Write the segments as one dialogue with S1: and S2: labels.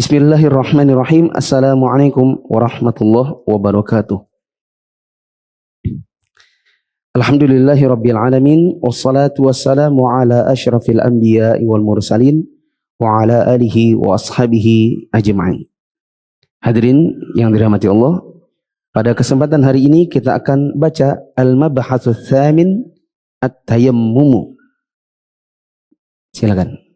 S1: Bismillahirrahmanirrahim. Assalamualaikum warahmatullahi wabarakatuh. Alhamdulillahi rabbil alamin. Wassalatu wassalamu ala ashrafil anbiya'i wal mursalin wa ala alihi wa ashabihi ajma'in. Hadirin yang dirahmati Allah, pada kesempatan hari ini kita akan baca Al-Mabhatsus Tsamin At-Tayammumu. Silakan.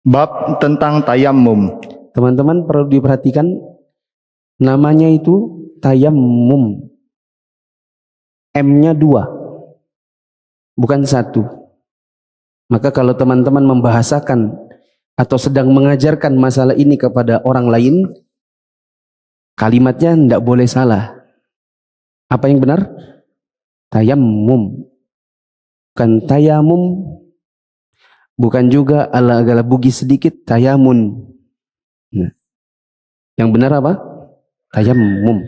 S2: Bab tentang tayammum.
S1: Teman-teman perlu diperhatikan, namanya itu tayammum. M-nya 2, bukan 1. Maka kalau teman-teman membahasakan atau sedang mengajarkan masalah ini kepada orang lain, kalimatnya tidak boleh salah. Apa yang benar? Tayammum, bukan tayamum. Bukan juga ala-ala bugis sedikit, tayamun. Nah, yang benar apa? Tayammum.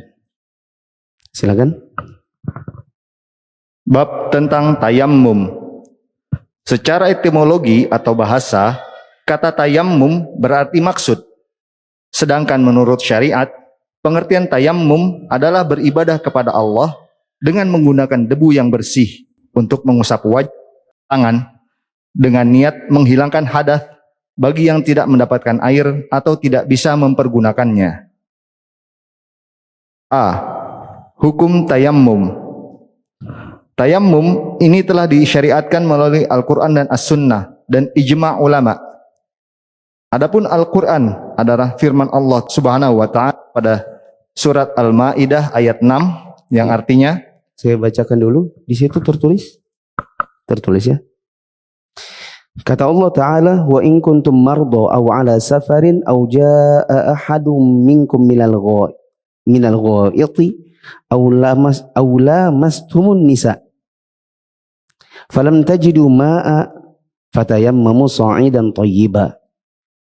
S1: Silakan.
S2: Bab tentang tayammum. Secara etimologi atau bahasa, kata tayammum berarti maksud. Sedangkan menurut syariat, pengertian tayammum adalah beribadah kepada Allah dengan menggunakan debu yang bersih untuk mengusap wajah, tangan, dengan niat menghilangkan hadas bagi yang tidak mendapatkan air atau tidak bisa mempergunakannya. A. Hukum tayammum. Tayammum ini telah disyariatkan melalui Al-Quran dan As-Sunnah dan ijma' ulama. Adapun Al-Quran adalah firman Allah Subhanahu wa Ta'ala pada surat Al-Maidah ayat 6 yang artinya,
S1: saya bacakan dulu. Di situ tertulis ya. Kata Allah Ta'ala, wa in kuntum marda aw ala safarin aw jaa ahadum minkum minal ghaiti aw lamastumun nisa falam tajidu ma'a fatayammamu sa'idan tayyiba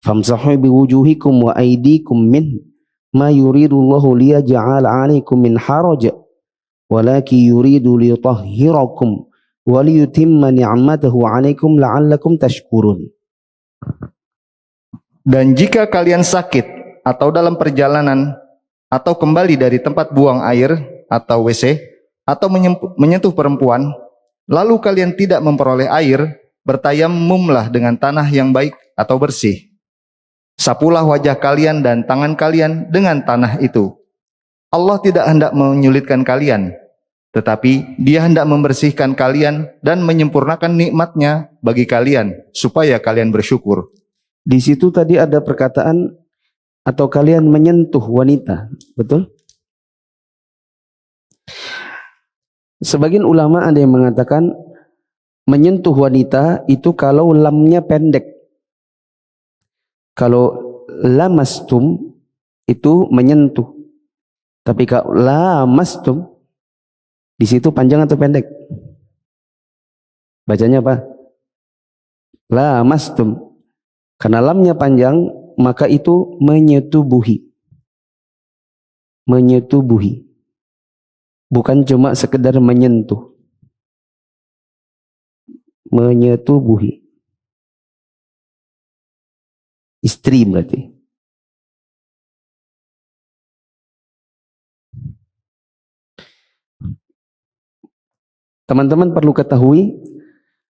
S1: famsahu biwujuhikum wa aydikum min ma yuridullahu liyaj'ala 'alaikum min haraj walakin yuridu liyutahhirakum waliyutimma ni'matahu 'alaikum la'allakum tashkurun.
S2: Dan jika kalian sakit atau dalam perjalanan atau kembali dari tempat buang air atau WC atau menyentuh perempuan, lalu kalian tidak memperoleh air, bertayammumlah dengan tanah yang baik atau bersih. Sapulah wajah kalian dan tangan kalian dengan tanah itu. Allah tidak hendak menyulitkan kalian, tetapi Dia hendak membersihkan kalian dan menyempurnakan nikmat-Nya bagi kalian supaya kalian bersyukur.
S1: Di situ tadi ada perkataan atau kalian menyentuh wanita, betul? Sebagian ulama ada yang mengatakan menyentuh wanita itu kalau lamnya pendek. Kalau lamastum itu menyentuh. Tapi kalau lamastum, di situ panjang atau pendek? Bacanya apa? Lamastum. Karena lamnya panjang, maka itu menyetubuhi. Menyetubuhi. Bukan cuma sekedar menyentuh. Menyetubuhi. Istri berarti. Teman-teman perlu ketahui,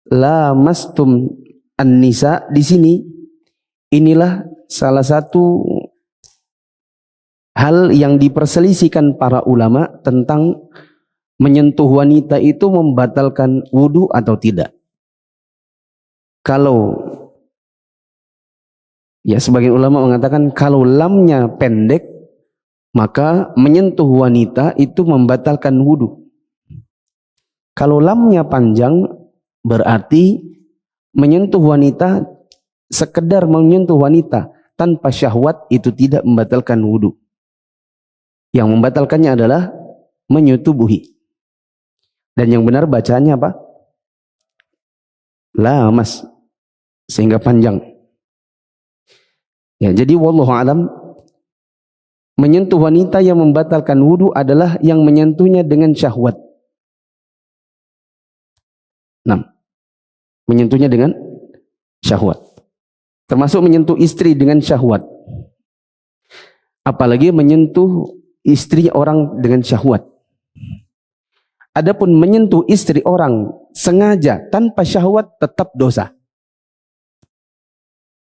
S1: lamastum an-nisa di sini, inilah salah satu hal yang diperselisihkan para ulama tentang menyentuh wanita itu membatalkan wudu atau tidak. Kalau ya sebagian ulama mengatakan kalau lamnya pendek, maka menyentuh wanita itu membatalkan wudu. Kalau lamnya panjang, berarti menyentuh wanita, sekedar menyentuh wanita tanpa syahwat itu tidak membatalkan wudu. Yang membatalkannya adalah menyetubuhi. Dan yang benar bacaannya apa? Lamas, sehingga panjang. Ya, jadi wallahu alam, menyentuh wanita yang membatalkan wudu adalah yang menyentuhnya dengan syahwat. Menyentuhnya dengan syahwat. termasuk menyentuh istri dengan syahwat. Apalagi menyentuh istri orang dengan syahwat. Adapun menyentuh istri orang sengaja tanpa syahwat tetap dosa.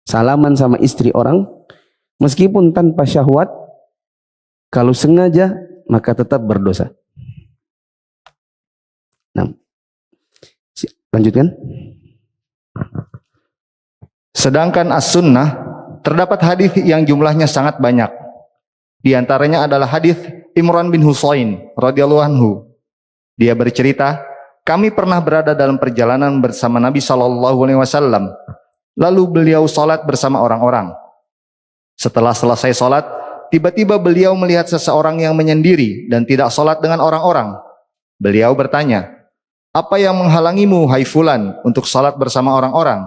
S1: Salaman sama istri orang meskipun tanpa syahwat, kalau sengaja maka tetap berdosa. Nah, lanjutkan.
S2: Sedangkan as-sunnah terdapat hadis yang jumlahnya sangat banyak. Di antaranya adalah hadis Imran bin Husain radhiyallahu anhu. Dia bercerita, kami pernah berada dalam perjalanan bersama Nabi SAW. Lalu beliau sholat bersama orang-orang. Setelah selesai sholat, tiba-tiba beliau melihat seseorang yang menyendiri dan tidak sholat dengan orang-orang. Beliau bertanya, apa yang menghalangimu, hai fulan, untuk sholat bersama orang-orang?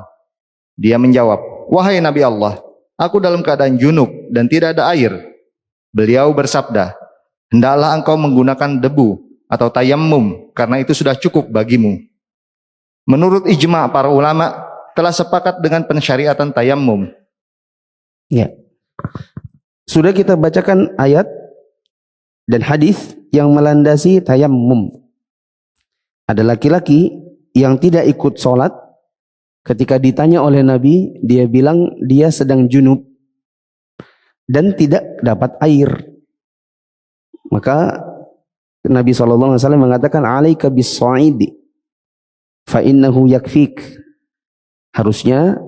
S2: Dia menjawab, wahai Nabi Allah, aku dalam keadaan junub dan tidak ada air. Beliau bersabda, hendaklah engkau menggunakan debu atau tayammum, karena itu sudah cukup bagimu. Menurut ijma' para ulama, telah sepakat dengan pensyariatan tayammum.
S1: Ya. Sudah kita bacakan ayat dan hadis yang melandasi tayammum. Ada laki-laki yang tidak ikut sholat, ketika ditanya oleh Nabi, dia bilang dia sedang junub dan tidak dapat air. Maka Nabi SAW mengatakan, alaika bis-sa'idi fa innahu yakfik. Harusnya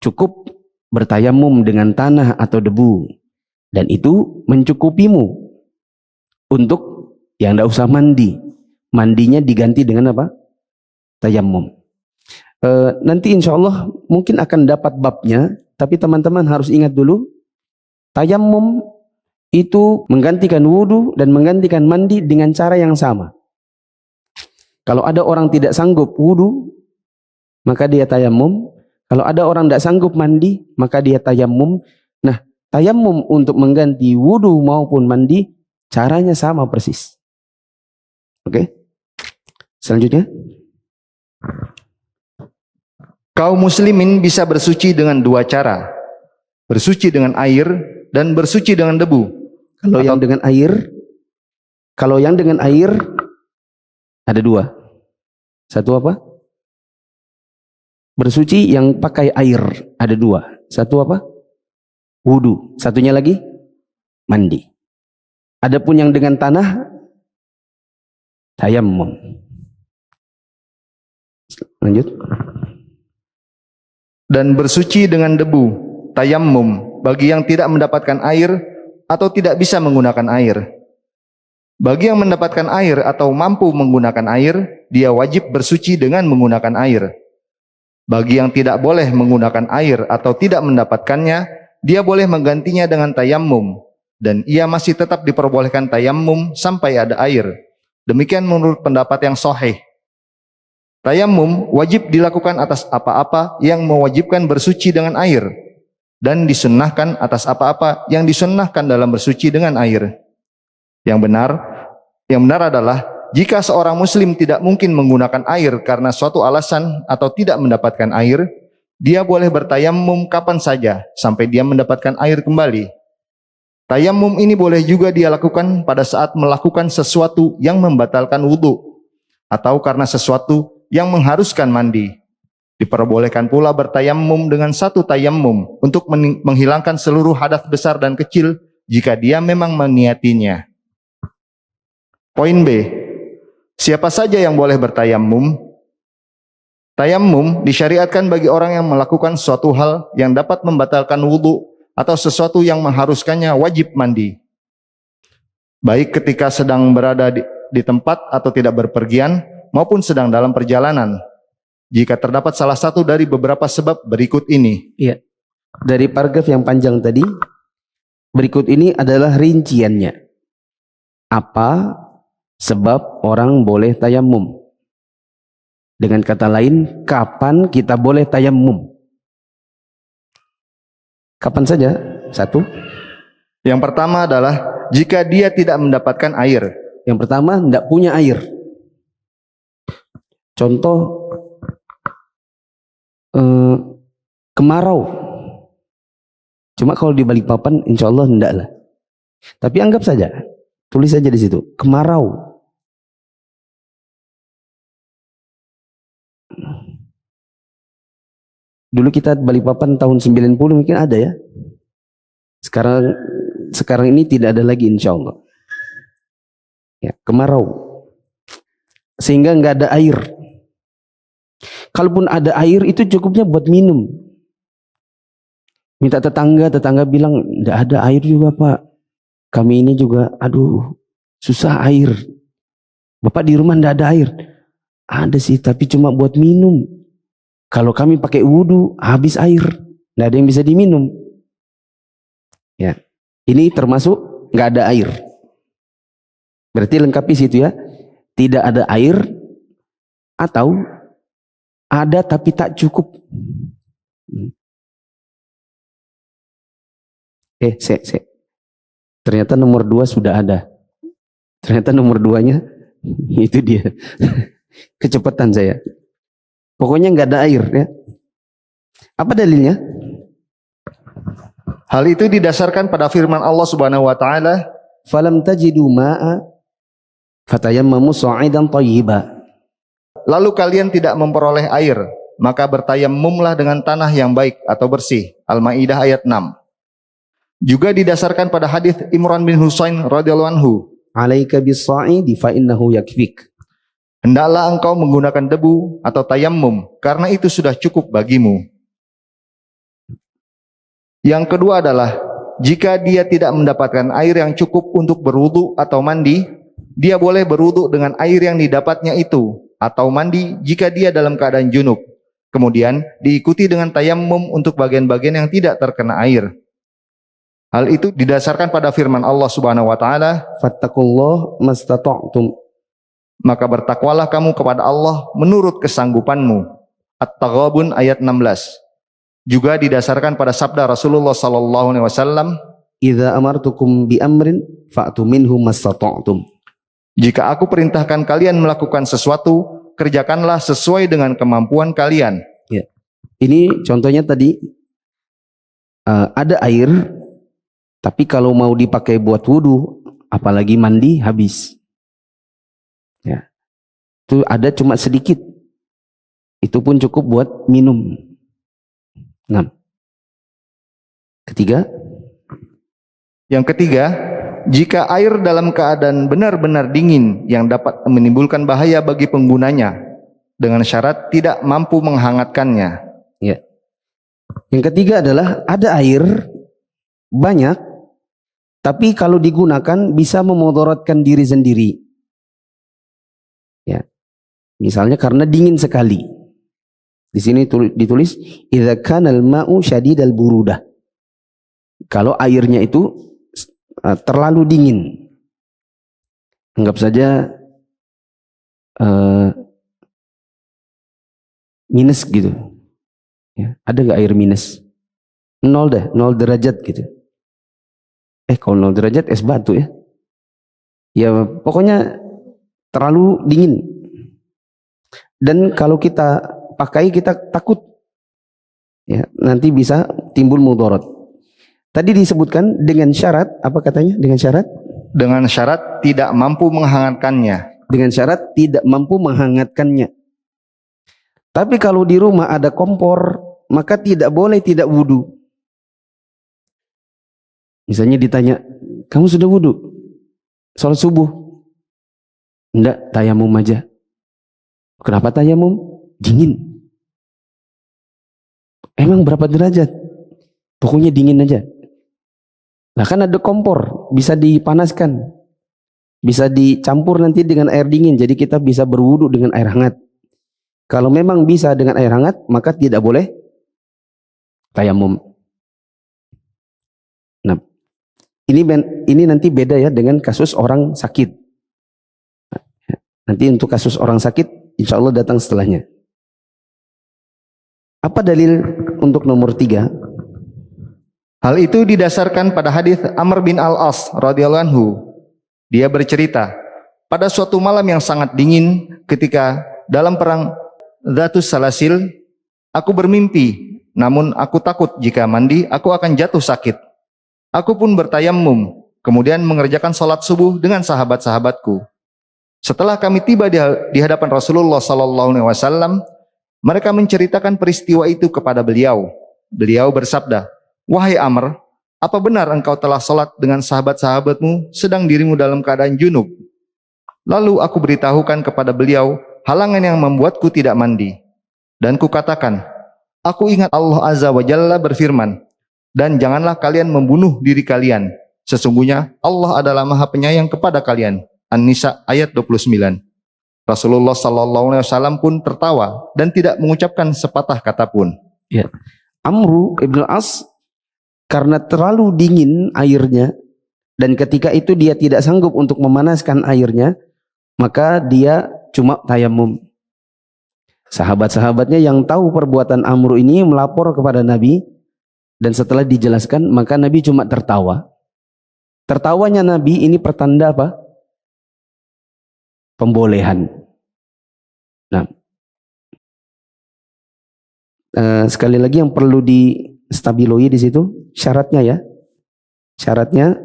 S1: cukup bertayamum dengan tanah atau debu, dan itu mencukupimu untuk yang tidak usah mandi. Mandinya diganti dengan apa? Tayamum. Nanti insya Allah mungkin akan dapat babnya, tapi teman-teman harus ingat dulu, tayamum itu menggantikan wudu dan menggantikan mandi dengan cara yang sama. Kalau ada orang tidak sanggup wudu, maka dia tayamum. Kalau ada orang tidak sanggup mandi, maka dia tayamum. Nah, tayamum untuk mengganti wudu maupun mandi, caranya sama persis. Oke? Selanjutnya.
S2: Kaum muslimin bisa bersuci dengan dua cara. Bersuci dengan air dan bersuci dengan debu.
S1: Kalau yang dengan air ada dua. Satu apa? Bersuci yang pakai air ada dua. Satu apa? Wudu. Satunya lagi mandi. Adapun yang dengan tanah, tayammum. Lanjut.
S2: Dan bersuci dengan debu, tayammum, bagi yang tidak mendapatkan air atau tidak bisa menggunakan air. Bagi yang mendapatkan air atau mampu menggunakan air, dia wajib bersuci dengan menggunakan air. Bagi yang tidak boleh menggunakan air atau tidak mendapatkannya, dia boleh menggantinya dengan tayammum, dan ia masih tetap diperbolehkan tayammum sampai ada air. Demikian menurut pendapat yang sahih. Tayammum wajib dilakukan atas apa-apa yang mewajibkan bersuci dengan air, dan disunnahkan atas apa-apa yang disunnahkan dalam bersuci dengan air. Yang benar adalah jika seorang muslim tidak mungkin menggunakan air karena suatu alasan atau tidak mendapatkan air, dia boleh bertayammum kapan saja sampai dia mendapatkan air kembali. Tayammum ini boleh juga dia lakukan pada saat melakukan sesuatu yang membatalkan wudu, atau karena sesuatu yang mengharuskan mandi. Diperbolehkan pula bertayammum dengan satu tayammum untuk menghilangkan seluruh hadas besar dan kecil jika dia memang meniatinya. Poin B. Siapa saja yang boleh bertayammum? Tayammum disyariatkan bagi orang yang melakukan suatu hal yang dapat membatalkan wudu atau sesuatu yang mengharuskannya wajib mandi. Baik ketika sedang berada di tempat atau tidak berpergian, maupun sedang dalam perjalanan, jika terdapat salah satu dari beberapa sebab berikut ini.
S1: Iya. Dari paragraf yang panjang tadi, berikut ini adalah rinciannya. Apa sebab orang boleh tayammum? Dengan kata lain, kapan kita boleh tayammum? Kapan saja? Satu.
S2: Yang pertama adalah jika dia tidak mendapatkan air.
S1: Yang pertama, tidak punya air. Contoh kemarau, Cuma kalau di Balikpapan insya Allah enggak lah. Tapi anggap saja, tulis saja di situ, kemarau. Dulu kita Balikpapan tahun 90 mungkin ada ya. Sekarang ini tidak ada lagi insya Allah. Ya, kemarau. Sehingga nggak ada air. Kalaupun ada air itu cukupnya buat minum. Minta tetangga bilang nggak ada air juga Pak. Kami ini juga, aduh susah air. Bapak di rumah nggak ada air. Ada sih tapi cuma buat minum. Kalau kami pakai wudhu habis air, nggak ada yang bisa diminum. Ya, ini termasuk nggak ada air. Berarti lengkapi situ ya. Tidak ada air atau ada tapi tak cukup. Ternyata nomor 2 sudah ada. Ternyata nomor 2-nya itu dia. Kecepatan saya. Pokoknya nggak ada air ya. Apa dalilnya?
S2: Hal itu didasarkan pada firman Allah Subhanahu wa taala,
S1: Falam tajidu ma'a fatayammamu sa'idan thayyiba.
S2: lalu kalian tidak memperoleh air, maka bertayammumlah dengan tanah yang baik atau bersih. Al-Maidah ayat 6. Juga didasarkan pada hadis Imran bin Husain radhiyallahu anhu,
S1: Alaika bis-sa'idi fa innahu yakfik.
S2: hendaklah engkau menggunakan debu atau tayammum karena itu sudah cukup bagimu. Yang kedua adalah jika dia tidak mendapatkan air yang cukup untuk berwudu atau mandi, dia boleh berwudu dengan air yang didapatnya itu atau mandi jika dia dalam keadaan junub. Kemudian diikuti dengan tayammum untuk bagian-bagian yang tidak terkena air. Hal itu didasarkan pada firman Allah Subhanahu wa taala,
S1: Fattakullah mastata'tum.
S2: maka bertakwalah kamu kepada Allah menurut kesanggupanmu. At-Taghabun ayat 16. Juga didasarkan pada sabda Rasulullah sallallahu alaihi wasallam,
S1: Idza amartukum bi amrin fa'tu minhu mastata'tum.
S2: jika aku perintahkan kalian melakukan sesuatu, kerjakanlah sesuai dengan kemampuan kalian.
S1: Ya. Ini contohnya tadi ada air, tapi kalau mau dipakai buat wudu, apalagi mandi habis. Ya. Itu ada cuma sedikit. Itu pun cukup buat minum. 6. Ketiga,
S2: Yang ketiga, jika air dalam keadaan benar-benar dingin yang dapat menimbulkan bahaya bagi penggunanya, dengan syarat tidak mampu menghangatkannya.
S1: ya. Yang ketiga adalah ada air banyak, tapi kalau digunakan bisa memudaratkan diri sendiri. Ya. Misalnya karena dingin sekali. Di sini ditulis idza kana al-ma'u syadidal burudah. Kalau airnya itu terlalu dingin. Anggap saja minus gitu. Ya, ada nggak air minus? 0 deh, 0 derajat gitu. Kalau 0 derajat es batu ya. Ya pokoknya terlalu dingin. Dan kalau kita pakai kita takut ya nanti bisa timbul mudarat. Tadi disebutkan dengan syarat, apa katanya? Dengan syarat?
S2: Dengan syarat tidak mampu menghangatkannya.
S1: Dengan syarat tidak mampu menghangatkannya. Tapi kalau di rumah ada kompor, maka tidak boleh tidak wudu. Misalnya ditanya, kamu sudah wudu? Salat subuh? Enggak, tayamum aja. Kenapa tayamum? Dingin. Emang berapa derajat? Pokoknya dingin aja. Nah kan ada kompor, bisa dipanaskan. Bisa dicampur nanti dengan air dingin, jadi kita bisa berwudu dengan air hangat. Kalau memang bisa dengan air hangat, maka tidak boleh tayamum. Nah, ini nanti beda ya dengan kasus orang sakit. Nanti untuk kasus orang sakit, insya Allah datang setelahnya. Apa dalil untuk nomor 3?
S2: Hal itu didasarkan pada hadis Amr bin Al-As radhiyallahu anhu. Dia bercerita, pada suatu malam yang sangat dingin ketika dalam perang Dzatus Salasil, aku bermimpi namun aku takut jika mandi aku akan jatuh sakit. Aku pun bertayamum, kemudian mengerjakan salat subuh dengan sahabat-sahabatku. Setelah kami tiba di hadapan Rasulullah SAW, mereka menceritakan peristiwa itu kepada beliau. Beliau bersabda, "Wahai Amr, apa benar engkau telah salat dengan sahabat-sahabatmu sedang dirimu dalam keadaan junub?" Lalu aku beritahukan kepada beliau halangan yang membuatku tidak mandi. Dan kukatakan, aku ingat Allah Azza wa Jalla berfirman, "Dan janganlah kalian membunuh diri kalian. Sesungguhnya Allah adalah Maha Penyayang kepada kalian." An-Nisa ayat 29. Rasulullah SAW pun tertawa dan tidak mengucapkan sepatah kata pun.
S1: Ya. Amru ibn As karena terlalu dingin airnya dan ketika itu dia tidak sanggup untuk memanaskan airnya, maka dia cuma tayamum. Sahabat-sahabatnya yang tahu perbuatan Amru ini melapor kepada Nabi dan setelah dijelaskan maka Nabi cuma tertawa. Tertawanya Nabi ini pertanda apa? Pembolehan. Nah, sekali lagi yang perlu distabiloi di situ syaratnya ya. Syaratnya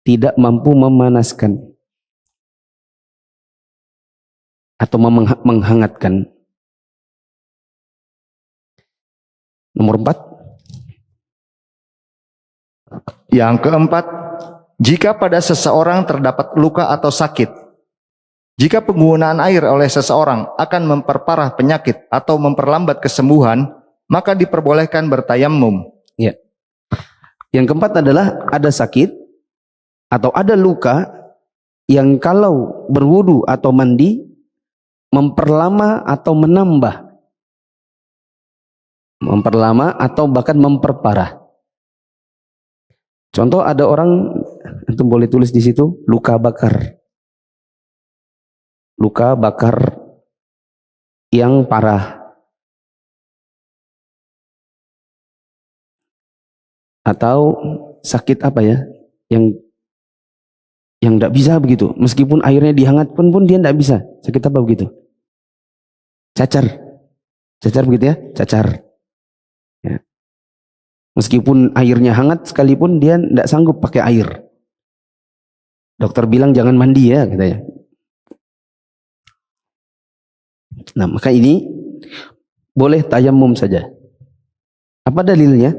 S1: tidak mampu memanaskan atau menghangatkan. Nomor 4.
S2: Yang keempat, jika pada seseorang terdapat luka atau sakit, jika penggunaan air oleh seseorang akan memperparah penyakit atau memperlambat kesembuhan, maka diperbolehkan bertayamum.
S1: Ya. Yang keempat adalah ada sakit atau ada luka yang kalau berwudu atau mandi memperlama atau memperlama atau bahkan memperparah. Contoh ada orang, antum boleh tulis di situ, luka bakar. Luka bakar yang parah. Atau sakit apa ya? Yang tidak bisa begitu. Meskipun airnya dihangatkan pun dia tidak bisa. Sakit apa begitu? Cacar. Cacar begitu ya? Cacar. Ya. Meskipun airnya hangat sekalipun dia tidak sanggup pakai air. Dokter bilang jangan mandi ya katanya. Nah, maka ini boleh tayamum saja. Apa dalilnya?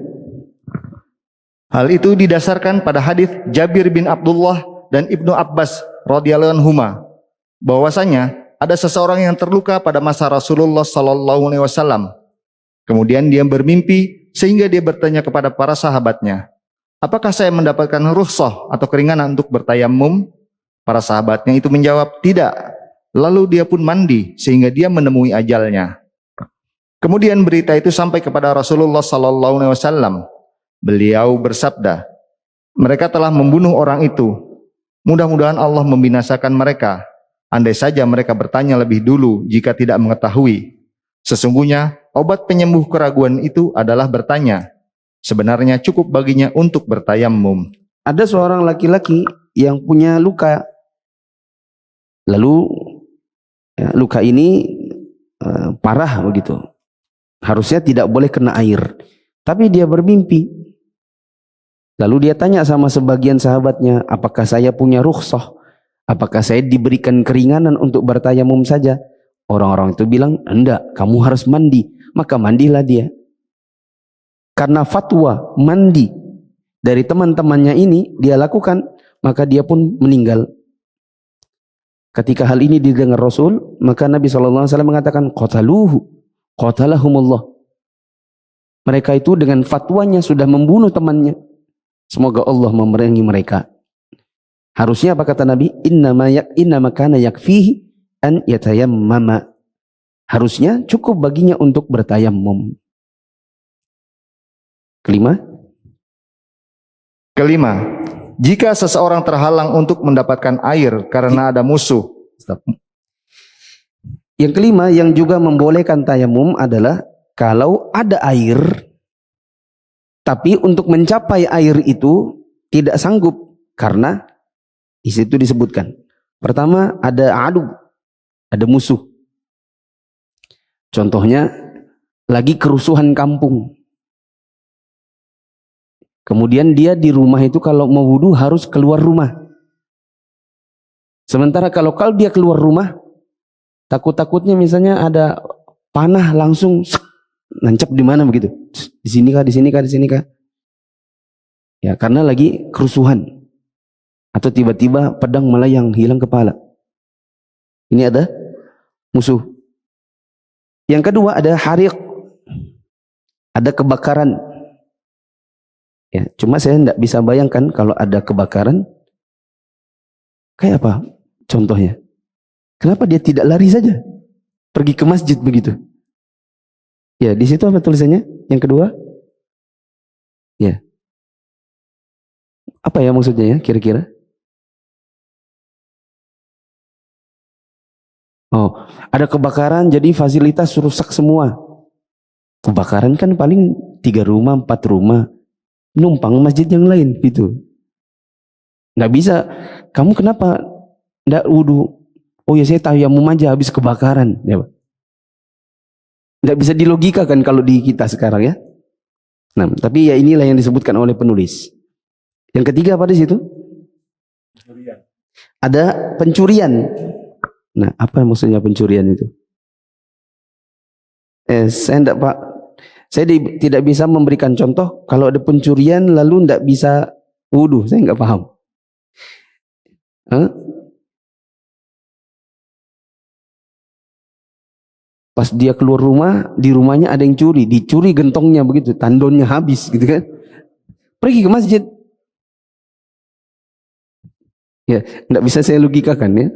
S2: Hal itu didasarkan pada hadis Jabir bin Abdullah dan Ibnu Abbas radhiyallahu anhuma bahwasanya ada seseorang yang terluka pada masa Rasulullah SAW. Kemudian dia bermimpi sehingga dia bertanya kepada para sahabatnya, "Apakah saya mendapatkan rukhsah atau keringanan untuk bertayamum?" Para sahabatnya itu menjawab, "Tidak." Lalu dia pun mandi sehingga dia menemui ajalnya. Kemudian berita itu sampai kepada Rasulullah SAW. Beliau bersabda, "Mereka telah membunuh orang itu. Mudah-mudahan Allah membinasakan mereka. Andai saja mereka bertanya lebih dulu jika tidak mengetahui. Sesungguhnya obat penyembuh keraguan itu adalah bertanya. Sebenarnya cukup baginya untuk bertayamum."
S1: Ada seorang laki-laki yang punya luka. Lalu ya, luka ini parah begitu. Harusnya tidak boleh kena air. Tapi dia bermimpi. Lalu dia tanya sama sebagian sahabatnya, apakah saya punya rukhsah? Apakah saya diberikan keringanan untuk bertayamum saja? Orang-orang itu bilang, enggak, kamu harus mandi. Maka mandilah dia. Karena fatwa mandi dari teman-temannya ini dia lakukan, maka dia pun meninggal. Ketika hal ini didengar Rasul, maka Nabi SAW mengatakan, qatalahumullah. Mereka itu dengan fatwanya sudah membunuh temannya. Semoga Allah memerangi mereka. Harusnya apa kata Nabi? Innama kana yakfihi an yatayammama. Harusnya cukup baginya untuk bertayammum.
S2: Kelima, jika seseorang terhalang untuk mendapatkan air karena ada musuh.
S1: Stop. Yang kelima yang juga membolehkan tayamum adalah kalau ada air, tapi untuk mencapai air itu tidak sanggup karena di situ disebutkan. Pertama ada adu, ada musuh. Contohnya lagi kerusuhan kampung. Kemudian dia di rumah itu kalau mau wudu harus keluar rumah. Sementara kalau dia keluar rumah, takut-takutnya misalnya ada panah langsung nancap di mana begitu. Di sini kah, di sini kah, di sini kah. Ya, karena lagi kerusuhan. Atau tiba-tiba pedang melayang, hilang kepala. Ini ada musuh. Yang kedua ada hariq. Ada kebakaran. Ya, cuma saya tidak bisa bayangkan kalau ada kebakaran kayak apa contohnya. Kenapa dia tidak lari saja? Pergi ke masjid begitu. Ya, di situ apa tulisannya? Yang kedua? Ya. Apa ya maksudnya ya kira-kira? Oh, ada kebakaran jadi fasilitas rusak semua. Kebakaran kan paling 3 rumah, 4 rumah. Numpang masjid yang lain gitu. Nggak bisa. Kamu kenapa nggak wudu? Oh ya saya tayamum aja habis kebakaran. Ya, Pak. Nggak bisa dilogikakan kalau di kita sekarang ya. Nah, tapi ya inilah yang disebutkan oleh penulis. Yang ketiga apa di situ? Ada pencurian. Nah, apa maksudnya pencurian itu? Saya enggak, Pak. Saya tidak bisa memberikan contoh kalau ada pencurian lalu enggak bisa wudu. Saya enggak paham. Pas dia keluar rumah, di rumahnya ada yang curi, dicuri gentongnya begitu, tandonnya habis gitu kan. Pergi ke masjid. Ya, enggak bisa saya logikakan ya.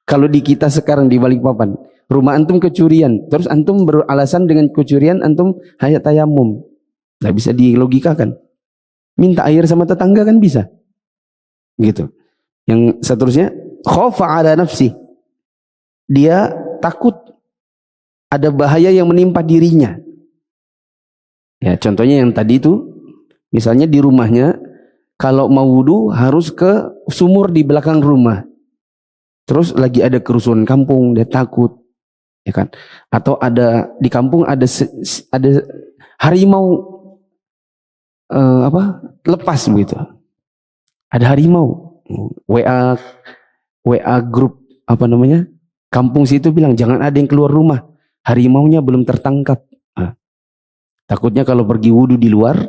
S1: Kalau di kita sekarang di Balikpapan, rumah antum kecurian, terus antum beralasan dengan kecurian antum hayat tayamum. Nggak bisa dilogikakan. Minta air sama tetangga kan bisa. Gitu. Yang seterusnya, khaufa ala nafsi. Dia takut ada bahaya yang menimpa dirinya. Ya, contohnya yang tadi itu, misalnya di rumahnya, kalau mau wudu harus ke sumur di belakang rumah. Terus lagi ada kerusuhan kampung, dia takut, ya kan? Atau ada di kampung ada harimau lepas begitu. Ada harimau. WA grup kampung situ bilang jangan ada yang keluar rumah. Harimaunya belum tertangkap. Nah, takutnya kalau pergi wudu di luar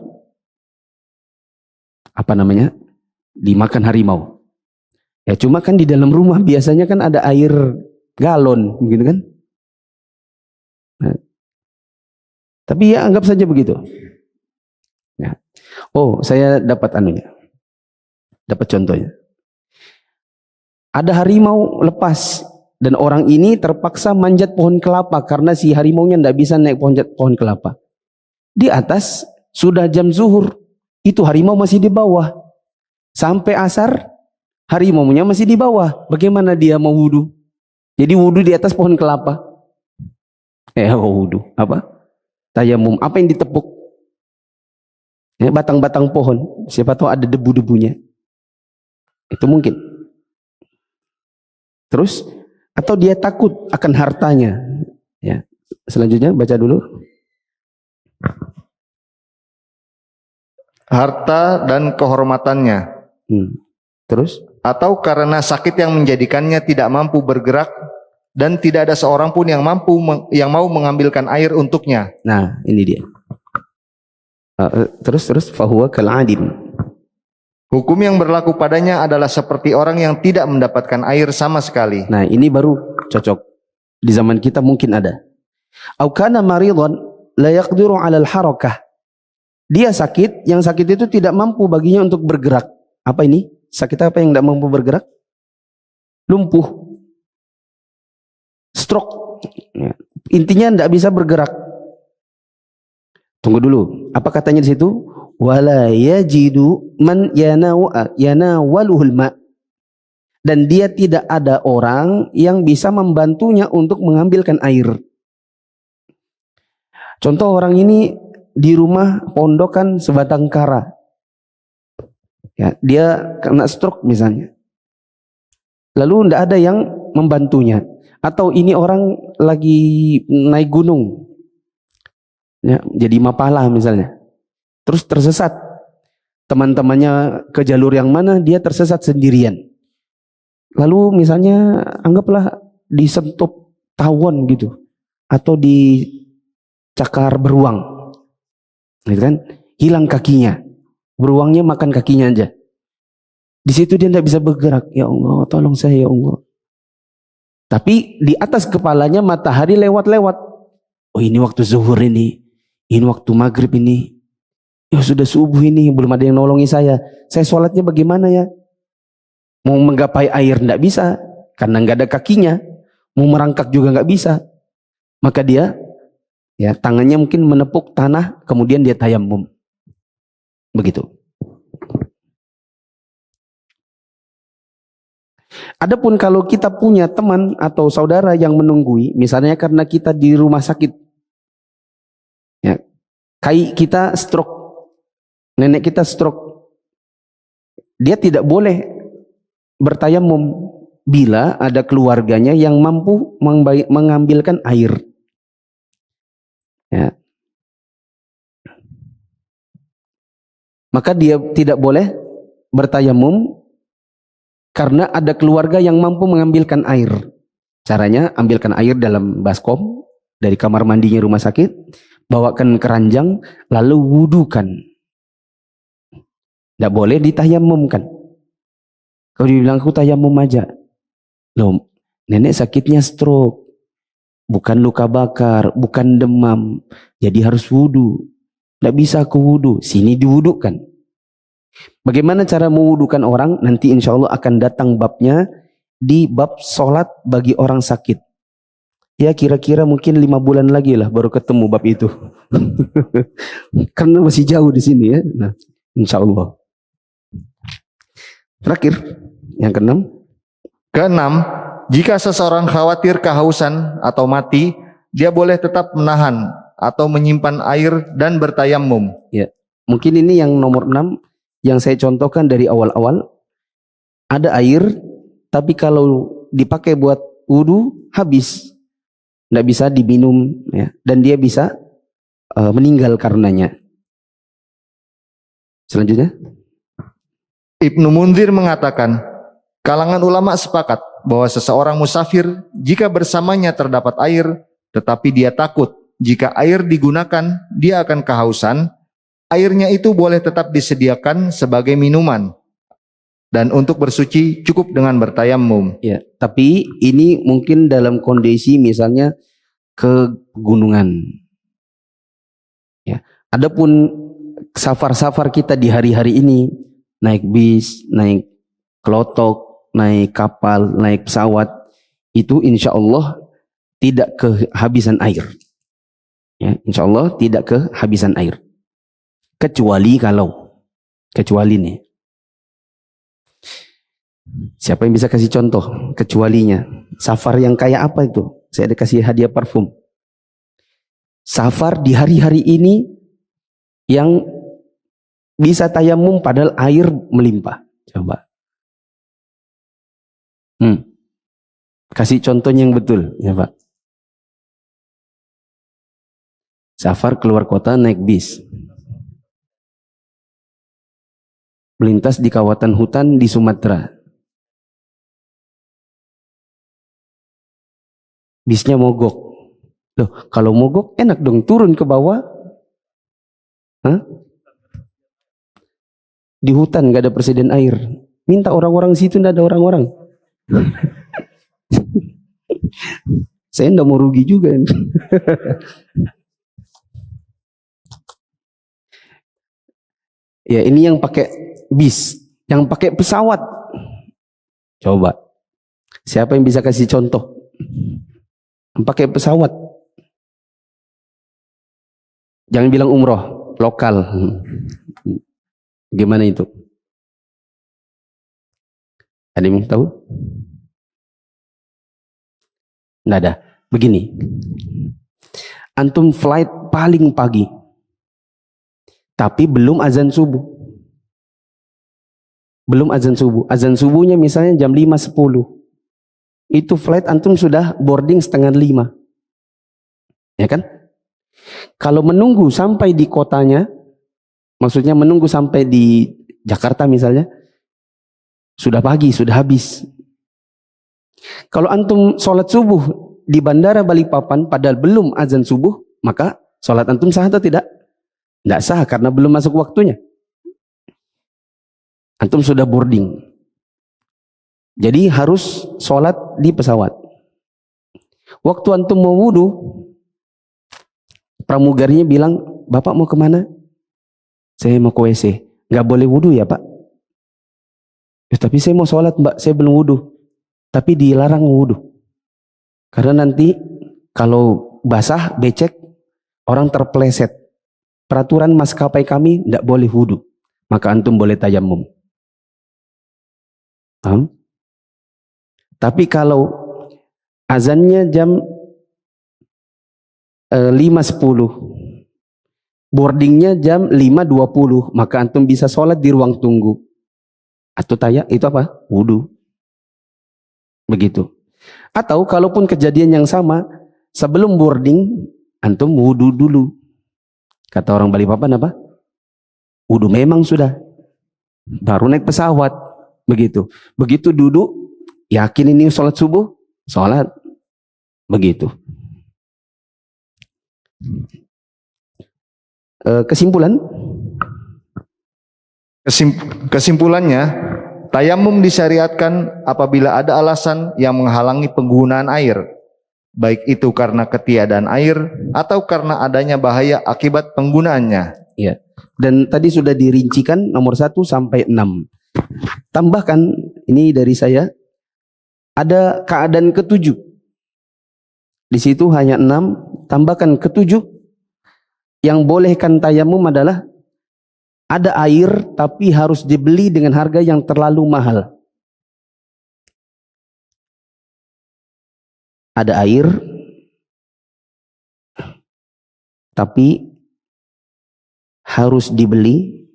S1: dimakan harimau. Ya cuma kan di dalam rumah biasanya kan ada air galon gitu kan. Nah, tapi ya anggap saja begitu. Ya. Oh, saya dapat dapat contohnya. Ada harimau lepas dan orang ini terpaksa manjat pohon kelapa karena si harimaunya tidak bisa naik pohon kelapa. Di atas sudah jam zuhur, itu harimau masih di bawah. Sampai asar harimaunya masih di bawah. Bagaimana dia mau wudu? Jadi wudu di atas pohon kelapa. Wudu apa? Tayamum. Apa yang ditepuk? Ya, batang-batang pohon. Siapa tahu ada debu-debunya. Itu mungkin. Terus atau dia takut akan hartanya. Ya. Selanjutnya baca dulu.
S2: Harta dan kehormatannya.
S1: Terus?
S2: Atau karena sakit yang menjadikannya tidak mampu bergerak dan tidak ada seorang pun yang mau mengambilkan air untuknya.
S1: Nah, ini dia. Terus fahuwa kal'adim.
S2: Hukum yang berlaku padanya adalah seperti orang yang tidak mendapatkan air sama sekali.
S1: Nah, ini baru cocok. Di zaman kita mungkin ada. Au kana maridhan la yaqdiru 'alal harakah. Dia sakit, yang sakit itu tidak mampu baginya untuk bergerak. Apa ini? Sakit apa yang tidak mampu bergerak? Lumpuh. Stroke. Ya. Intinya tidak bisa bergerak. Tunggu dulu. Apa katanya di situ? Wala yajidu man yanawaluhul ma. Dan dia tidak ada orang yang bisa membantunya untuk mengambilkan air. Contoh orang ini di rumah pondokan sebatang kara. Ya, dia kena stroke misalnya. Lalu tidak ada yang membantunya. Atau ini orang lagi naik gunung. ya, jadi mapala misalnya, terus tersesat, teman-temannya ke jalur yang mana, dia tersesat sendirian. Lalu misalnya anggaplah disentup tawon gitu, atau dicakar beruang, gitu kan? Hilang kakinya, beruangnya makan kakinya aja. Di situ dia tidak bisa bergerak. Ya Allah, tolong saya ya Allah. Tapi di atas kepalanya matahari lewat-lewat. Oh, ini waktu zuhur ini waktu maghrib ini. Ya sudah subuh ini, belum ada yang nolongi saya. Saya sholatnya bagaimana ya? Mau menggapai air tidak bisa, karena nggak ada kakinya. Mau merangkak juga nggak bisa. Maka dia, ya tangannya mungkin menepuk tanah, kemudian dia tayamum. Begitu. Adapun kalau kita punya teman atau saudara yang menunggui, misalnya karena kita di rumah sakit, ya, kita stroke, nenek kita stroke, dia tidak boleh bertayamum bila ada keluarganya yang mampu mengambilkan air. Ya. Maka dia tidak boleh bertayamum karena ada keluarga yang mampu mengambilkan air. Caranya, ambilkan air dalam baskom dari kamar mandinya rumah sakit, bawakan keranjang, lalu wudukan. Tidak boleh ditayamumkan. Kalau dibilang aku tayamum aja, loh, nenek sakitnya stroke, bukan luka bakar, bukan demam, jadi harus wudu. Tidak bisa aku wudu, sini diwudukan. Bagaimana cara mewudukan orang? Nanti insya Allah akan datang babnya di bab sholat bagi orang sakit. Ya kira-kira mungkin 5 bulan lagi lah baru ketemu bab itu. Karena masih jauh di sini ya. Nah, insya Allah. Terakhir, yang keenam.
S2: Keenam, jika seseorang khawatir kehausan atau mati, dia boleh tetap menahan atau menyimpan air dan bertayamum.
S1: Ya, mungkin ini yang nomor 6 yang saya contohkan dari awal-awal. Ada air, tapi kalau dipakai buat wudu habis, tidak bisa diminum, ya, dan dia bisa meninggal karenanya. Selanjutnya,
S2: Ibnu Munzir mengatakan, kalangan ulama sepakat bahwa seseorang musafir jika bersamanya terdapat air, tetapi dia takut jika air digunakan dia akan kehausan, airnya itu boleh tetap disediakan sebagai minuman. Dan untuk bersuci cukup dengan bertayamum.
S1: ya, tapi ini mungkin dalam kondisi misalnya ke gunungan. Ya, adapun safar-safar kita di hari-hari ini, naik bis, naik klotok, naik kapal, naik pesawat, itu insya Allah tidak kehabisan air. Ya, insya Allah tidak kehabisan air. Kecuali nih. Siapa yang bisa kasih contoh kecualinya? Safar yang kayak apa itu? Saya ada kasih hadiah parfum. Safar di hari-hari ini yang bisa tayamum padahal air melimpah. Coba. Kasih contohnya yang betul, ya Pak. Safar keluar kota naik bis. Melintas di kawasan hutan di Sumatera. Bisnya mogok. Loh, kalau mogok enak dong turun ke bawah. Hah? Di hutan gak ada persediaan air. Minta orang-orang situ, gak ada orang-orang. Saya nggak mau rugi juga. Ya, ini yang pakai bis, yang pakai pesawat. Coba, siapa yang bisa kasih contoh? Yang pakai pesawat. Jangan bilang umroh, lokal. Gimana itu? Ada yang tahu? Nggak ada. Begini, antum flight paling pagi, tapi belum azan subuh. Belum azan subuh. Azan subuhnya misalnya jam 5.10. Itu flight antum sudah boarding 4:30. Ya kan? Kalau menunggu sampai di kotanya, maksudnya menunggu sampai di Jakarta misalnya, sudah pagi, sudah habis. Kalau antum sholat subuh di Bandara Balikpapan padahal belum azan subuh, maka sholat antum sah atau tidak? Tidak sah karena belum masuk waktunya. Antum sudah boarding. Jadi harus sholat di pesawat. Waktu antum mau wudhu, pramugarinya bilang, Bapak mau kemana? Saya mau ke WC. Nggak boleh wudhu ya Pak? Ya, tapi saya mau sholat Mbak, saya belum wudhu. Tapi dilarang wudhu. Karena nanti kalau basah, becek, orang terpleset. Peraturan maskapai kami tidak boleh wudhu. Maka antum boleh tayamum. Paham? Tapi kalau azannya jam 5.10, boardingnya jam 5.20, maka antum bisa sholat di ruang tunggu. Atau itu apa? Wudhu. Begitu. Atau kalaupun kejadian yang sama, sebelum boarding, antum wudhu dulu. Kata orang Balikpapan apa? Wudhu memang sudah. Baru naik pesawat. Begitu. Begitu duduk, yakin ini sholat subuh, sholat. Begitu. Kesimpulan?
S2: Kesimpulannya, tayamum disyariatkan apabila ada alasan yang menghalangi penggunaan air, baik itu karena ketiadaan air atau karena adanya bahaya akibat penggunaannya.
S1: Ya. Dan tadi sudah dirincikan nomor 1 sampai 6. Tambahkan ini dari saya, ada keadaan ke-7. Di situ hanya 6, tambahkan ke-7. Yang bolehkan tayamum adalah ada air tapi harus dibeli dengan harga yang terlalu mahal. Ada air tapi harus dibeli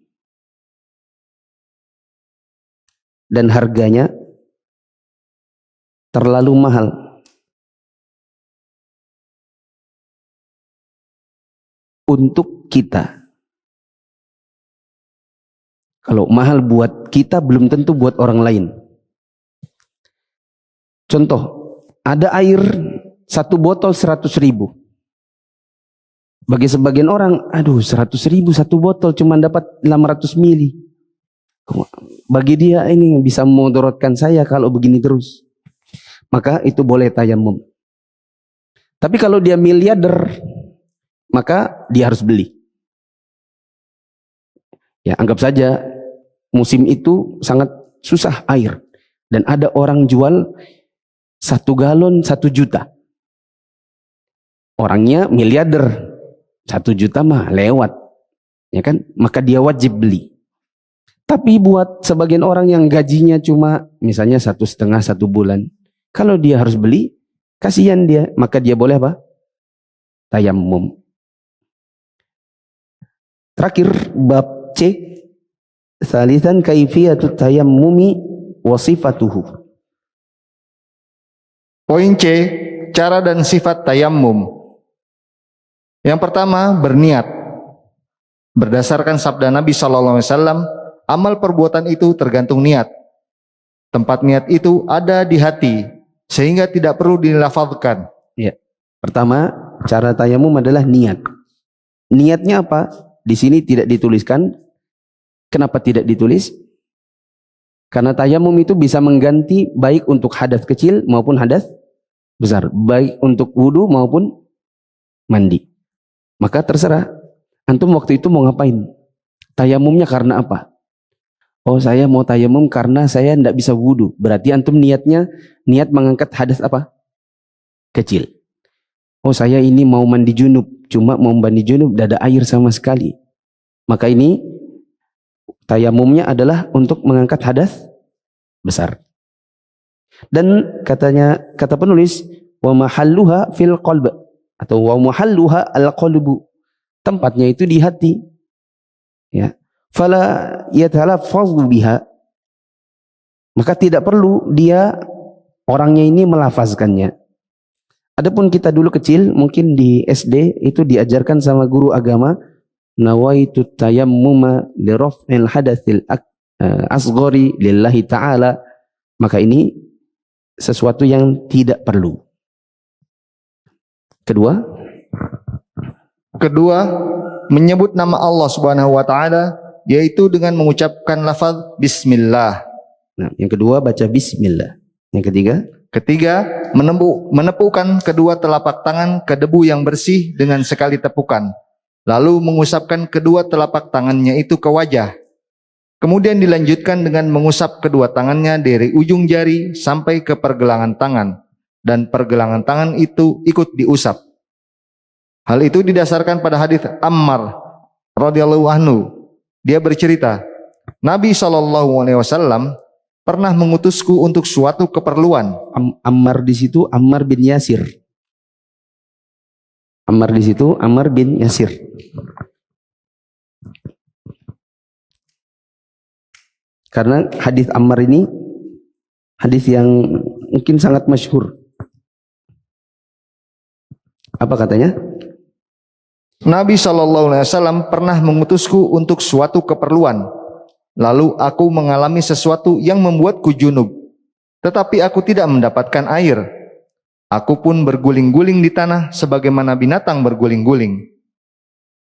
S1: dan harganya terlalu mahal. Untuk kita. Kalau mahal buat kita, belum tentu buat orang lain. Contoh, ada air 1 botol 100.000. Bagi sebagian orang, aduh 100.000 1 botol cuma dapat 500 mili. Bagi dia ini bisa memudorotkan saya kalau begini terus. Maka itu boleh tayamum. Tapi kalau dia miliarder, maka dia harus beli. Ya, anggap saja musim itu sangat susah air. Dan ada orang jual 1 galon 1 juta. Orangnya miliarder. 1 juta mah lewat. Ya kan? Maka dia wajib beli. Tapi buat sebagian orang yang gajinya cuma misalnya 1,5 1 bulan. Kalau dia harus beli, kasihan dia. Maka dia boleh apa? Tayamum. Terakhir, bab C. Salisan kaifiyatut tayammumi wa sifatuhu.
S2: Poin C, cara dan sifat tayamum. Yang pertama, berniat. Berdasarkan sabda Nabi SAW, amal perbuatan itu tergantung niat. Tempat niat itu ada di hati, sehingga tidak perlu dilafazkan.
S1: Ya. Pertama, cara tayamum adalah niat. Niatnya apa? Di sini tidak dituliskan. Kenapa tidak ditulis? Karena tayamum itu bisa mengganti baik untuk hadas kecil maupun hadas besar, baik untuk wudu maupun mandi. Maka terserah antum waktu itu mau ngapain. Tayamumnya karena apa? Oh, saya mau tayamum karena saya tidak bisa wudu. Berarti antum niatnya niat mengangkat hadas apa? Kecil. Oh, saya ini mau mandi junub, cuma mau mandi junub tidak ada air sama sekali. Maka ini tayamumnya adalah untuk mengangkat hadas besar. Dan kata penulis, wa mahalluha fil qalb, atau wa mahalluha al qalbu, tempatnya itu di hati. Ya. Fala yatalaffazu biha, maka tidak perlu dia orangnya ini melafazkannya. Adapun kita dulu kecil, mungkin di SD itu diajarkan sama guru agama, nawaitu tayammuma li raf'il hadatsil asghari lillahi ta'ala. Maka ini sesuatu yang tidak perlu.
S2: Kedua, menyebut nama Allah Subhanahu wa taala yaitu dengan mengucapkan lafaz bismillah.
S1: Nah, yang kedua baca bismillah. Yang
S2: ketiga, menepukkan kedua telapak tangan ke debu yang bersih dengan sekali tepukan, lalu mengusapkan kedua telapak tangannya itu ke wajah. Kemudian dilanjutkan dengan mengusap kedua tangannya dari ujung jari sampai ke pergelangan tangan, dan pergelangan tangan itu ikut diusap. Hal itu didasarkan pada hadis Ammar radhiyallahu anhu. Dia bercerita, Nabi SAW pernah mengutusku untuk suatu keperluan.
S1: Ammar di situ Ammar bin Yasir. Ammar di situ Ammar bin Yasir. Karena hadis Ammar ini hadis yang mungkin sangat masyhur. Apa katanya?
S2: Nabi SAW pernah mengutusku untuk suatu keperluan. Lalu aku mengalami sesuatu yang membuatku junub. Tetapi aku tidak mendapatkan air. Aku pun berguling-guling di tanah sebagaimana binatang berguling-guling.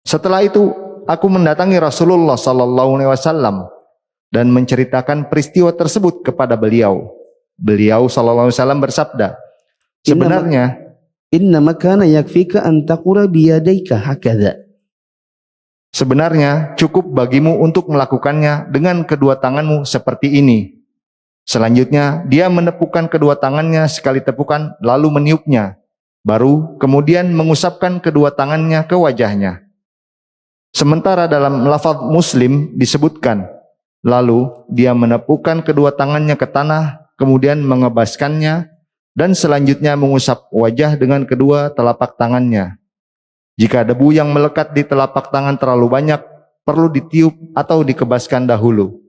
S2: Setelah itu, aku mendatangi Rasulullah SAW dan menceritakan peristiwa tersebut kepada beliau. Beliau SAW bersabda, sebenarnya
S1: Innama kana yakfika an taqura biyadaika hakadha.
S2: Sebenarnya cukup bagimu untuk melakukannya dengan kedua tanganmu seperti ini. Selanjutnya dia menepukkan kedua tangannya sekali tepukan lalu meniupnya. Baru kemudian mengusapkan kedua tangannya ke wajahnya. Sementara dalam lafaz Muslim disebutkan, lalu dia menepukkan kedua tangannya ke tanah, kemudian mengebaskannya, dan selanjutnya mengusap wajah dengan kedua telapak tangannya. Jika debu yang melekat di telapak tangan terlalu banyak, perlu ditiup atau dikebaskan dahulu.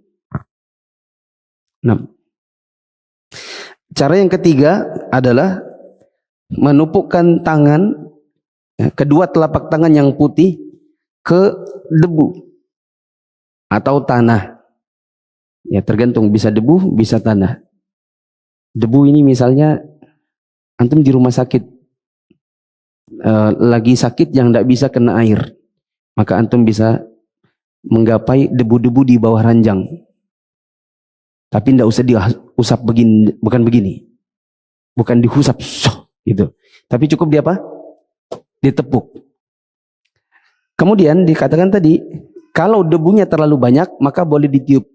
S1: Nah, cara yang ketiga adalah menupukkan tangan, kedua telapak tangan yang putih ke debu atau tanah. Ya, tergantung, bisa debu, bisa tanah. Debu ini misalnya antum di rumah sakit, lagi sakit yang tidak bisa kena air, maka antum bisa menggapai debu-debu di bawah ranjang. Tapi tidak usah diusap begini, bukan begini, bukan dihusap, gitu. Tapi cukup di apa? Ditepuk. Kemudian dikatakan tadi, kalau debunya terlalu banyak, maka boleh ditiup.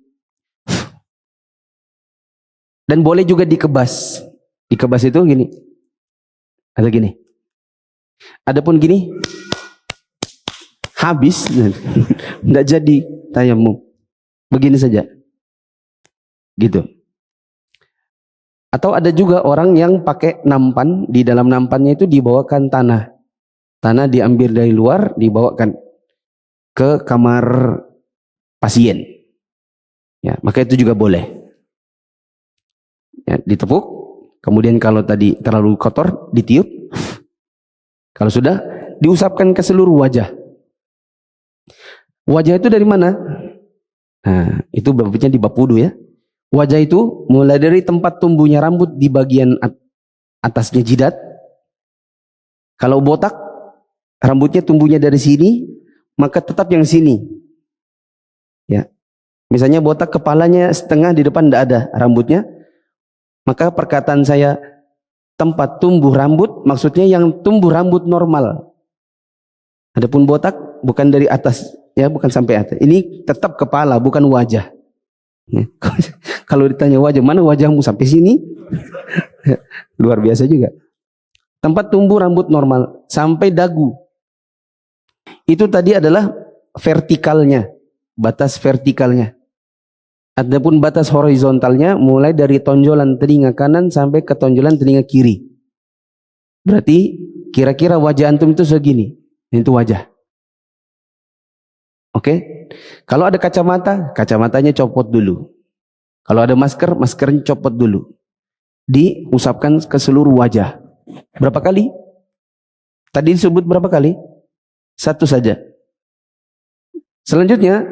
S1: Dan boleh juga dikebas. Dikebas itu gini. Atau gini. Adapun gini, habis. Tidak jadi tayamum. Begini saja. Gitu. Atau ada juga orang yang pakai nampan. Di dalam nampannya itu dibawakan tanah. Tanah diambil dari luar, dibawakan ke kamar pasien. Ya, maka itu juga boleh. Ya, ditepuk. Kemudian kalau tadi terlalu kotor, ditiup. Kalau sudah, diusapkan ke seluruh wajah. Wajah itu dari mana? Nah, itu babnya di bab wudu ya. Wajah itu mulai dari tempat tumbuhnya rambut di bagian atasnya jidat. Kalau botak, rambutnya tumbuhnya dari sini, maka tetap yang sini. Ya. Misalnya botak kepalanya setengah, di depan tidak ada rambutnya, maka perkataan saya tempat tumbuh rambut maksudnya yang tumbuh rambut normal. Adapun botak bukan dari atas, ya, bukan sampai atas. Ini tetap kepala, bukan wajah. Ya. Kalau ditanya wajah, mana wajahmu sampai sini? Luar biasa juga. Tempat tumbuh rambut normal sampai dagu. Itu tadi adalah vertikalnya, batas vertikalnya. Adapun batas horizontalnya mulai dari tonjolan telinga kanan sampai ke tonjolan telinga kiri. Berarti kira-kira wajah antum itu segini. Itu wajah. Oke? Kalau ada kacamata, kacamatanya copot dulu. Kalau ada masker, maskernya copot dulu. Diusapkan ke seluruh wajah. Berapa kali? Tadi disebut berapa kali? 1 saja. Selanjutnya,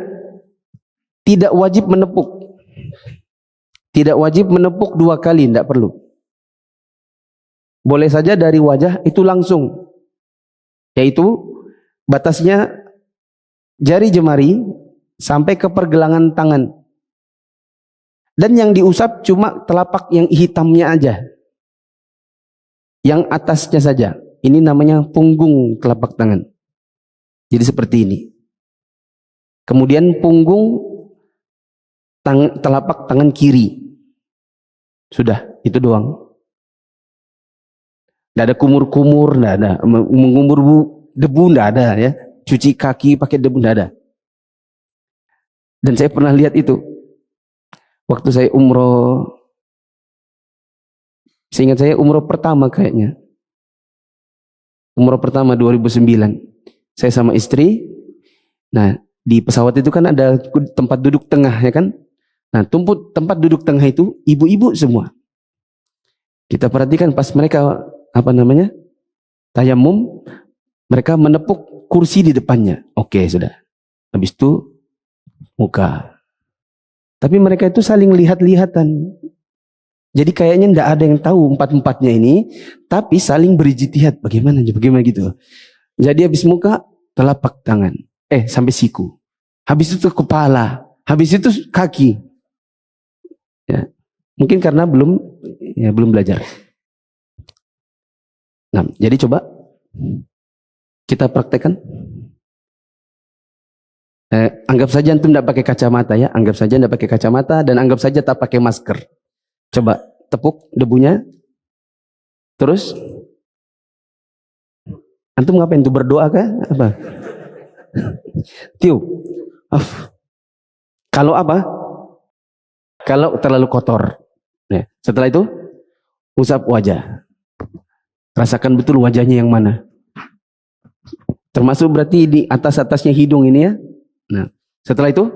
S1: tidak wajib menepuk. Tidak wajib menepuk 2 kali, tidak perlu. Boleh saja dari wajah itu langsung. Yaitu batasnya jari jemari sampai ke pergelangan tangan. Dan yang diusap cuma telapak yang hitamnya aja. Yang atasnya saja. Ini namanya punggung telapak tangan. Jadi seperti ini. Kemudian punggung telapak tangan kiri. Sudah, itu doang. Tidak ada kumur-kumur, tidak ada. Mengumur debu, tidak ada ya. Cuci kaki pakai debu, tidak ada. Dan saya pernah lihat itu. Waktu saya umroh, seingat saya umroh pertama kayaknya. Umroh pertama 2009. Saya sama istri. Nah, di pesawat itu kan ada tempat duduk tengah ya kan. Nah, tempat duduk tengah itu ibu-ibu semua. Kita perhatikan pas mereka tayamum, mereka menepuk kursi di depannya. Oke, sudah. Habis itu muka. Tapi mereka itu saling lihat-lihatan. Jadi kayaknya tidak ada yang tahu empat-empatnya ini, tapi saling berijtihad. Bagaimana gitu. Jadi habis muka, telapak tangan. Sampai siku. Habis itu kepala. Habis itu kaki. Ya. Mungkin karena belum belajar. Nah, jadi coba kita praktekkan. Anggap saja antum tidak pakai kacamata ya. Anggap saja tidak pakai kacamata dan anggap saja tak pakai masker. Coba tepuk debunya. Terus antum ngapain tuh, berdoa kah? Apa? Tiup. Kalau apa? Kalau terlalu kotor. Nah, setelah itu usap wajah. Rasakan betul wajahnya yang mana. Termasuk berarti di atas-atasnya hidung ini ya. Nah, setelah itu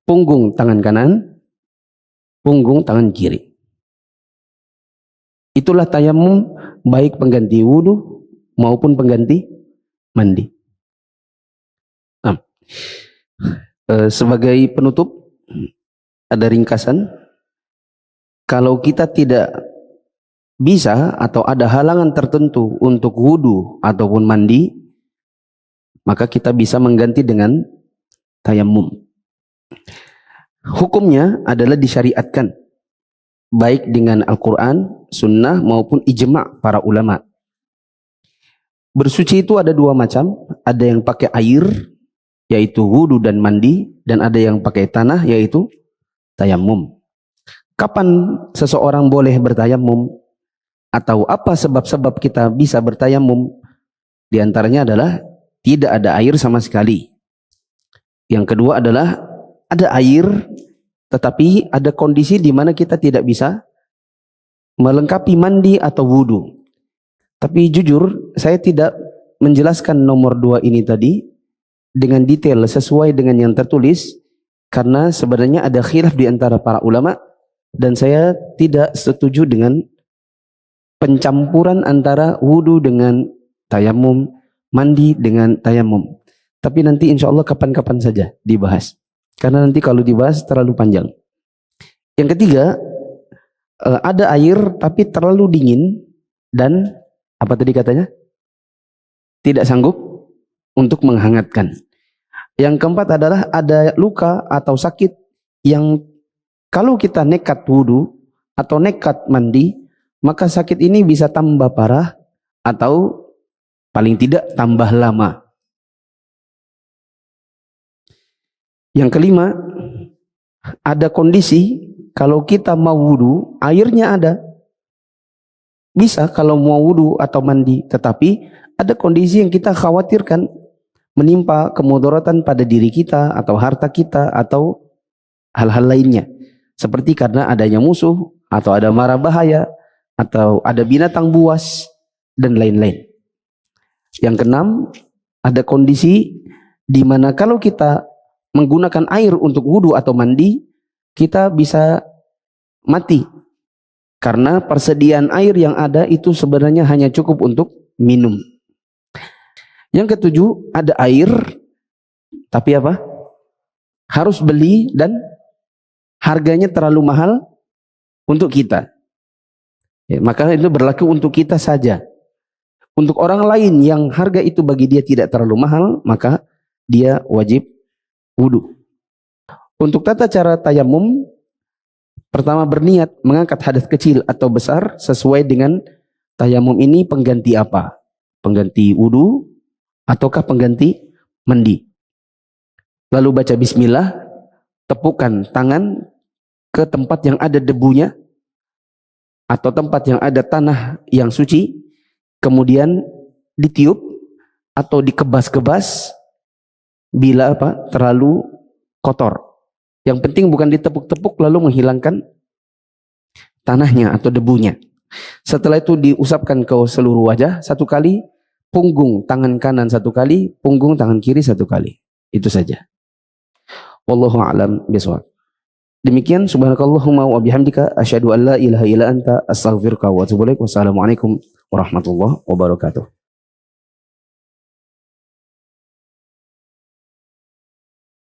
S1: punggung tangan kanan, punggung tangan kiri. Itulah tayamum baik pengganti wudu maupun pengganti mandi. Nah, sebagai penutup ada ringkasan. Kalau kita tidak bisa atau ada halangan tertentu untuk wudu ataupun mandi, maka kita bisa mengganti dengan tayamum. Hukumnya adalah disyariatkan baik dengan Al-Quran, Sunnah maupun ijma' para ulama. Bersuci itu ada 2 macam, ada yang pakai air yaitu wudu dan mandi, dan ada yang pakai tanah yaitu tayamum. Kapan seseorang boleh bertayamum atau apa sebab-sebab kita bisa bertayamum? Di antaranya adalah tidak ada air sama sekali. Yang kedua adalah ada air tetapi ada kondisi di mana kita tidak bisa melengkapi mandi atau wudu. Tapi jujur saya tidak menjelaskan nomor 2 ini tadi dengan detail sesuai dengan yang tertulis, karena sebenarnya ada khilaf di antara para ulama dan saya tidak setuju dengan pencampuran antara wudu dengan tayamum, mandi dengan tayamum. Tapi nanti insya Allah kapan-kapan saja dibahas. Karena nanti kalau dibahas terlalu panjang. Yang ketiga, ada air tapi terlalu dingin dan apa tadi katanya? Tidak sanggup untuk menghangatkan. Yang keempat adalah ada luka atau sakit yang kalau kita nekat wudu atau nekat mandi, maka sakit ini bisa tambah parah atau paling tidak tambah lama. Yang kelima, ada kondisi kalau kita mau wudu, airnya ada. Bisa kalau mau wudu atau mandi, tetapi ada kondisi yang kita khawatirkan menimpa kemudaratan pada diri kita atau harta kita atau hal-hal lainnya. Seperti karena adanya musuh atau ada mara bahaya atau ada binatang buas dan lain-lain. Yang keenam, ada kondisi di mana kalau kita menggunakan air untuk wudu atau mandi, kita bisa mati Karena persediaan air yang ada itu sebenarnya hanya cukup untuk minum. Yang ketujuh, ada air, tapi apa? Harus beli dan harganya terlalu mahal untuk kita. Ya, maka itu berlaku untuk kita saja. Untuk orang lain yang harga itu bagi dia tidak terlalu mahal, maka dia wajib wudu. Untuk tata cara tayamum, pertama berniat mengangkat hadas kecil atau besar sesuai dengan tayamum ini pengganti apa? Pengganti wudu ataukah pengganti mandi? Lalu baca bismillah, tepukan tangan ke tempat yang ada debunya atau tempat yang ada tanah yang suci, kemudian ditiup atau dikebas-kebas bila apa? Terlalu kotor. Yang penting bukan ditepuk-tepuk lalu menghilangkan tanahnya atau debunya. Setelah itu diusapkan ke seluruh wajah satu kali, punggung tangan kanan satu kali, punggung tangan kiri satu kali. Itu saja. Wallahu a'lam bishawab. Demikian, subhanakallahumma wa bihamdika asyhadu an la ilaha illa anta astaghfiruka wa atubu ilaik. Wassalamualaikum warahmatullahi wabarakatuh.